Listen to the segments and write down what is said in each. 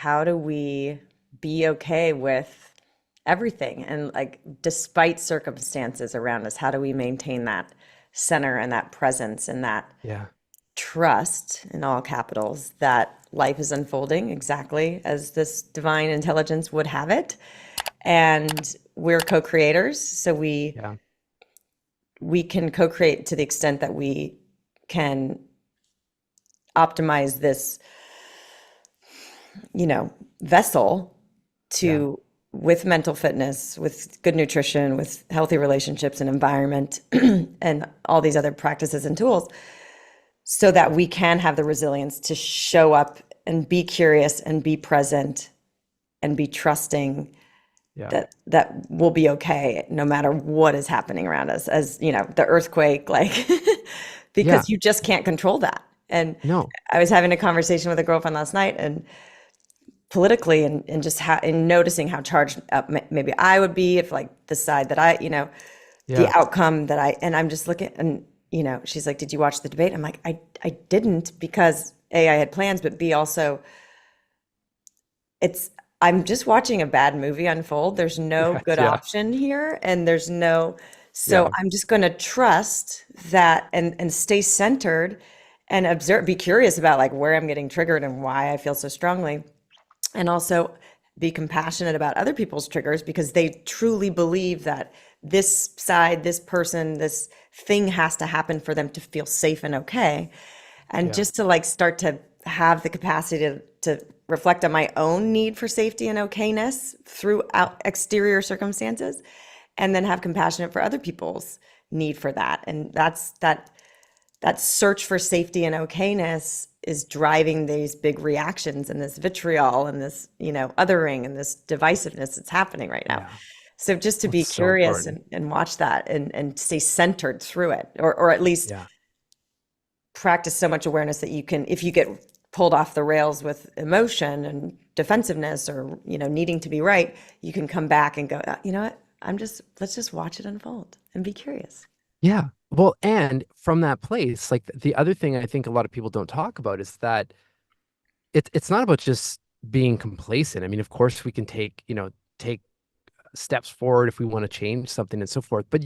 how do we be okay with everything and like despite circumstances around us, how do we maintain that center and that presence and that Yeah. trust in all capitals that life is unfolding exactly as this divine intelligence would have it, and we're co-creators, so Yeah. we can co-create to the extent that we can optimize this, vessel Yeah. to with mental fitness, with good nutrition, with healthy relationships and environment and all these other practices and tools so that we can have the resilience to show up and be curious and be present and be trusting Yeah. that we'll be okay no matter what is happening around us, as the earthquake, like Yeah. because you just can't control that. And No. I was having a conversation with a girlfriend last night, and politically, and just and noticing how charged up maybe I would be if like the side that the Yeah. outcome that and I'm just looking, and she's like, did you watch the debate? I'm like, I didn't, because A, I had plans, but B, also it's I'm just watching a bad movie unfold. There's no Yes. good Yeah. option here, and there's no, so Yeah. I'm just going to trust that and stay centered and observe, be curious about like where I'm getting triggered and why I feel so strongly, and also be compassionate about other people's triggers because they truly believe that this side, this person, this thing has to happen for them to feel safe and okay. And Yeah. just to like start to have the capacity to reflect on my own need for safety and okayness throughout exterior circumstances, and then have compassion for other people's need for that. And that search for safety and okayness is driving these big reactions and this vitriol and this, othering and this divisiveness that's happening right now. Yeah. So just to That's be so curious important. and watch that and stay centered through it, or at least Yeah. practice so much awareness that you can, if you get pulled off the rails with emotion and defensiveness or, needing to be right, you can come back and go, you know what? Let's just watch it unfold and be curious. Yeah. Well, and from that place, like the other thing I think a lot of people don't talk about is that it's not about just being complacent. I mean, of course we can take steps forward if we want to change something and so forth, but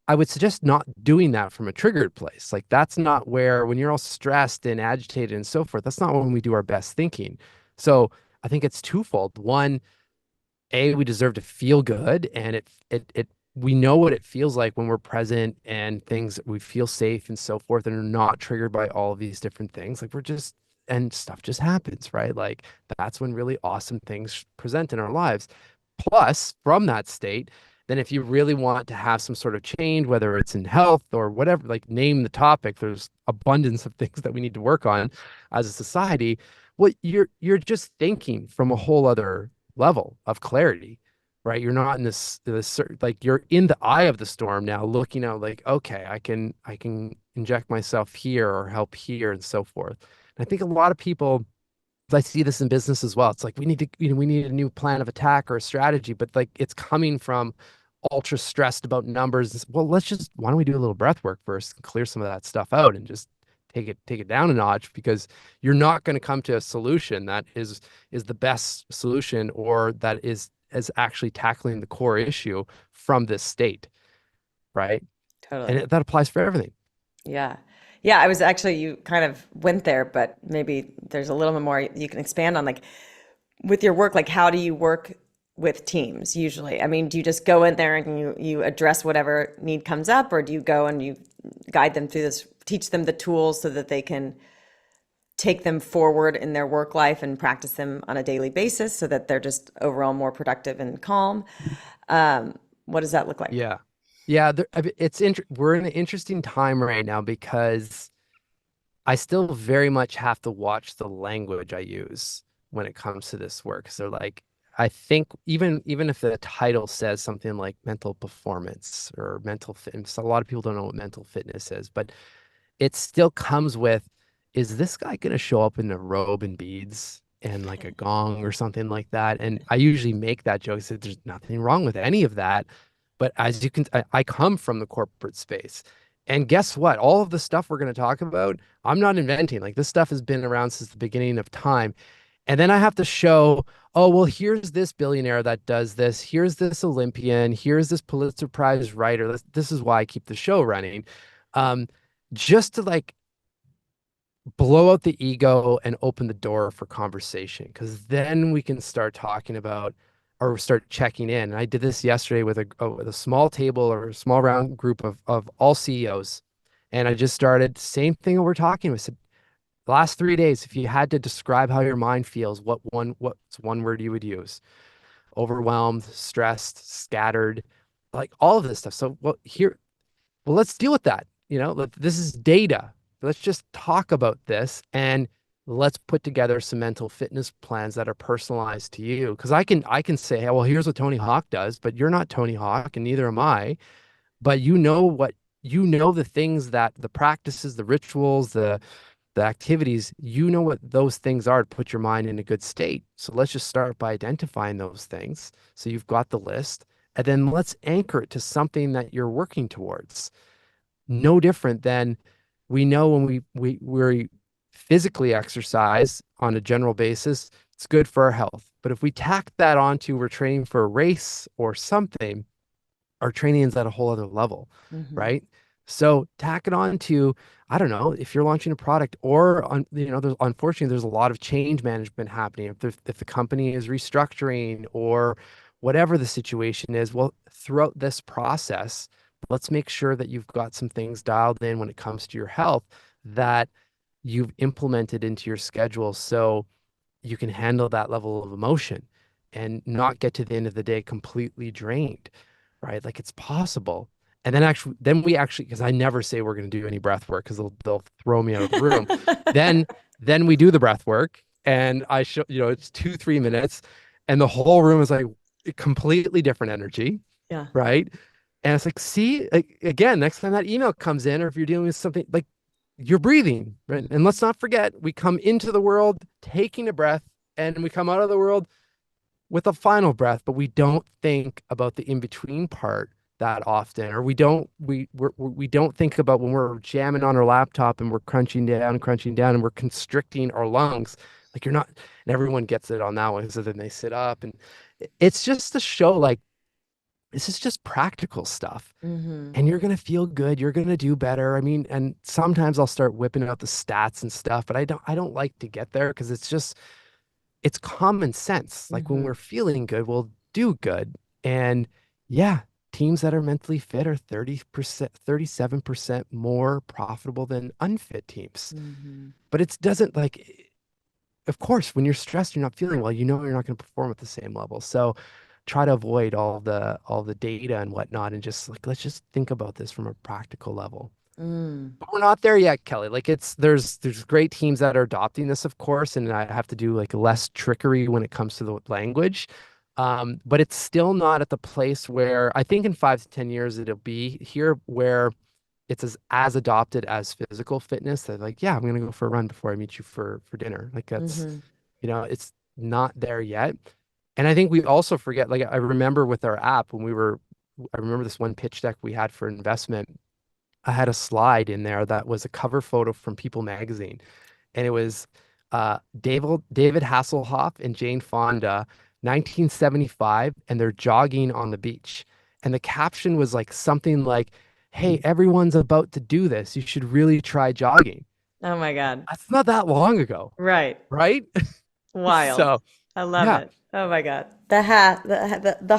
I would suggest not doing that from a triggered place. Like that's not where, when you're all stressed and agitated and so forth, that's not when we do our best thinking. So I think it's twofold. One, A, we deserve to feel good, and we know what it feels like when we're present and things, we feel safe and so forth, and are not triggered by all of these different things. Like and stuff just happens, right? Like that's when really awesome things present in our lives. Plus, from that state, then if you really want to have some sort of change, whether it's in health or whatever, like name the topic, there's abundance of things that we need to work on as a society. Well, you're just thinking from a whole other level of clarity, right? You're not in this like you're in the eye of the storm now, looking out like, okay, I can inject myself here or help here and so forth. And I think a lot of people, I see this in business as well. It's like we need a new plan of attack or a strategy, but like it's coming from ultra stressed about numbers. Well, why don't we do a little breath work first and clear some of that stuff out and just take it down a notch, because you're not going to come to a solution that is the best solution, or that is actually tackling the core issue from this state, right? And Totally. that applies for everything. Yeah. Yeah, I was actually, you kind of went there, but maybe there's a little bit more you can expand on, like with your work, like how do you work with teams usually? I mean, do you just go in there and you address whatever need comes up, or do you go and you guide them through this, teach them the tools so that they can take them forward in their work life and practice them on a daily basis so that they're just overall more productive and calm? What does that look like? Yeah. Yeah, I mean, we're in an interesting time right now because I still very much have to watch the language I use when it comes to this work. So like I think even if the title says something like mental performance or mental fitness, a lot of people don't know what mental fitness is, but it still comes with, is this guy going to show up in a robe and beads and like a gong or something like that? And I usually make that joke, that there's nothing wrong with any of that. But as you can, I come from the corporate space. And guess what? All of the stuff we're going to talk about, I'm not inventing. Like this stuff has been around since the beginning of time. And then I have to show, oh, well, here's this billionaire that does this. Here's this Olympian. Here's this Pulitzer Prize writer. This is why I keep the show running. Um, just to like blow out the ego and open the door for conversation. Because then we can start talking about or start checking in. And I did this yesterday with with a small table or a small round group of all CEOs. And I just started, same thing we're talking with. Said, the last 3 days, if you had to describe how your mind feels, what's one word you would use? Overwhelmed, stressed, scattered, like all of this stuff. So, well, let's deal with that. This is data. Let's just talk about this and let's put together some mental fitness plans that are personalized to you. Because I can say, hey, well, here's what Tony Hawk does, but you're not Tony Hawk, and neither am I. But the things that the practices, the rituals, the activities, what those things are to put your mind in a good state. So let's just start by identifying those things. So you've got the list, and then let's anchor it to something that you're working towards. No different than we know when we physically exercise on a general basis, it's good for our health. But if we tack that onto we're training for a race or something, our training is at a whole other level, Mm-hmm. right? So tack it on to, I don't know, if you're launching a product or unfortunately, there's a lot of change management happening. If the company is restructuring or whatever the situation is, well, throughout this process, let's make sure that you've got some things dialed in when it comes to your health that you've implemented into your schedule. So you can handle that level of emotion and not get to the end of the day completely drained, right? Like it's possible. And then we actually, because I never say we're going to do any breath work because they'll throw me out of the room. Then then we do the breath work and I show, it's 2-3 minutes and the whole room is like completely different energy, Yeah. right? And it's like, see, like, again, next time that email comes in, or if you're dealing with something like you're breathing, right? And let's not forget, we come into the world taking a breath and we come out of the world with a final breath, but we don't think about the in-between part that often, or we don't think about when we're jamming on our laptop and we're crunching down, and we're constricting our lungs. Like you're not, and everyone gets it on that one. So then they sit up, and it's just to show like this is just practical stuff Mm-hmm. and you're going to feel good. You're going to do better. I mean, and sometimes I'll start whipping out the stats and stuff, but I don't like to get there because it's common sense. Like when Mm-hmm. we're feeling good, we'll do good. And yeah, teams that are mentally fit are 30%, 37% more profitable than unfit teams. Mm-hmm. But it doesn't like, of course, when you're stressed, you're not feeling well, you're not going to perform at the same level. So try to avoid all the data and whatnot and just like let's just think about this from a practical level. Mm. But we're not there yet, Kelly. Like there's great teams that are adopting this, of course, and I have to do like less trickery when it comes to the language. But it's still not at the place where I think in 5 to 10 years it'll be here where it's as adopted as physical fitness. They're like, yeah, I'm gonna go for a run before I meet you for dinner. Like that's, Mm-hmm. it's not there yet. And I think we also forget, like I remember with our app I remember this one pitch deck we had for investment. I had a slide in there that was a cover photo from People magazine, and it was David Hasselhoff and Jane Fonda, 1975, and they're jogging on the beach. And the caption was like something like, "Hey, everyone's about to do this. You should really try jogging." Oh my God. That's not that long ago, Right. right? Wild. So, I love yeah, it. Oh my God. The Hoff, the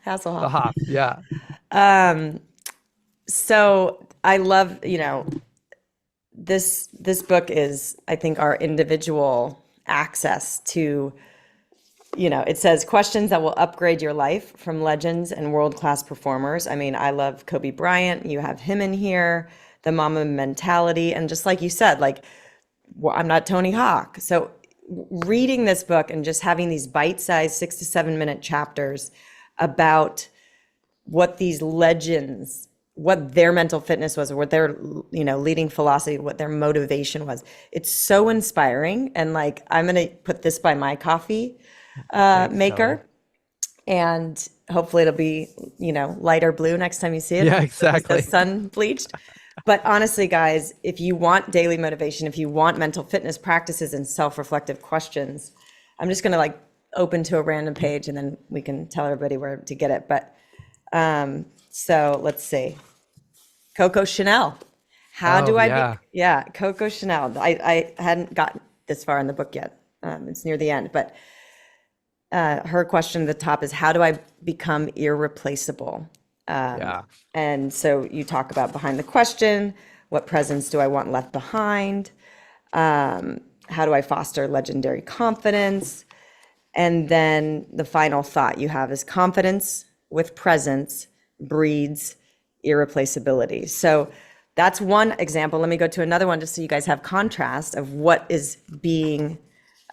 Hasselhoff. Hoff, yeah, Um, so I love, this book is, I think, our individual access to, it says questions that will upgrade your life from legends and world-class performers. I mean, I love Kobe Bryant. You have him in here, the Mama mentality, and just like you said, like, well, I'm not Tony Hawk. So reading this book and just having these bite-sized 6 to 7 minute chapters about what these legends, what their mental fitness was, or what their, leading philosophy, what their motivation was. It's so inspiring. And like, I'm going to put this by my coffee thanks, Kelly. maker, and hopefully it'll be, lighter blue next time you see it Yeah, because it says exactly. sun bleached. But honestly, guys, if you want daily motivation, if you want mental fitness practices and self-reflective questions, I'm just going to like open to a random page and then we can tell everybody where to get it. But so let's see. Coco Chanel. How Oh do I be? yeah. Yeah, Coco Chanel. I hadn't gotten this far in the book yet. It's near the end, but her question at the top is, how do I become irreplaceable? Yeah. And so you talk about behind the question, what presence do I want left behind? How do I foster legendary confidence? And then the final thought you have is, confidence with presence breeds irreplaceability. So that's one example. Let me go to another one just so you guys have contrast of what is being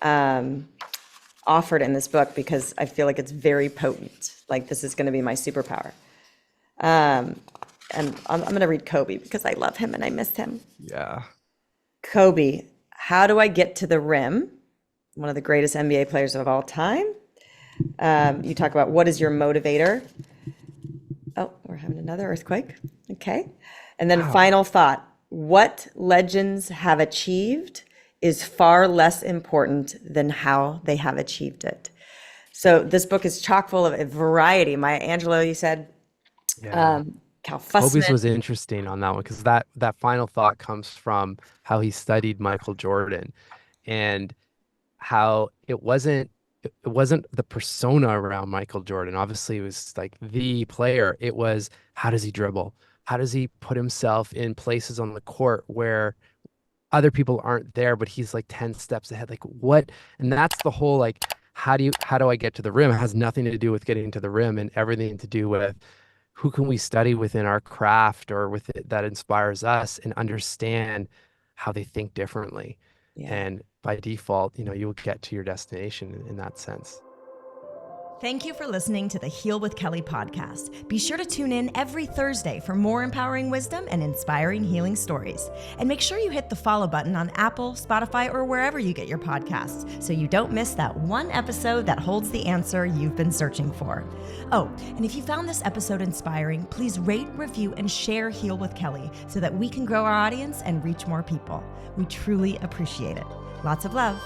offered in this book, because I feel like it's very potent. Like, this is going to be my superpower. And I'm going to read Kobe because I love him and I miss him. Yeah. Kobe, how do I get to the rim? One of the greatest NBA players of all time. You talk about, what is your motivator? Oh, we're having another earthquake. Okay. And then final thought, what legends have achieved is far less important than how they have achieved it. So this book is chock full of a variety. Maya Angelou, you said, Yeah. Cal Kobe's Fussman. was interesting on that one because that final thought comes from how he studied Michael Jordan and how it wasn't the persona around Michael Jordan. Obviously, it was like the player. It was, how does he dribble? How does he put himself in places on the court where other people aren't there, but he's like 10 steps ahead? Like, what? And that's the whole, like, how do I get to the rim? It has nothing to do with getting to the rim and everything to do with who can we study within our craft or with it that inspires us and understand how they think differently. Yeah. And by default, you'll get to your destination in that sense. Thank you for listening to the Heal with Kelly podcast. Be sure to tune in every Thursday for more empowering wisdom and inspiring healing stories. And make sure you hit the follow button on Apple, Spotify, or wherever you get your podcasts so you don't miss that one episode that holds the answer you've been searching for. Oh, and if you found this episode inspiring, please rate, review, and share Heal with Kelly so that we can grow our audience and reach more people. We truly appreciate it. Lots of love.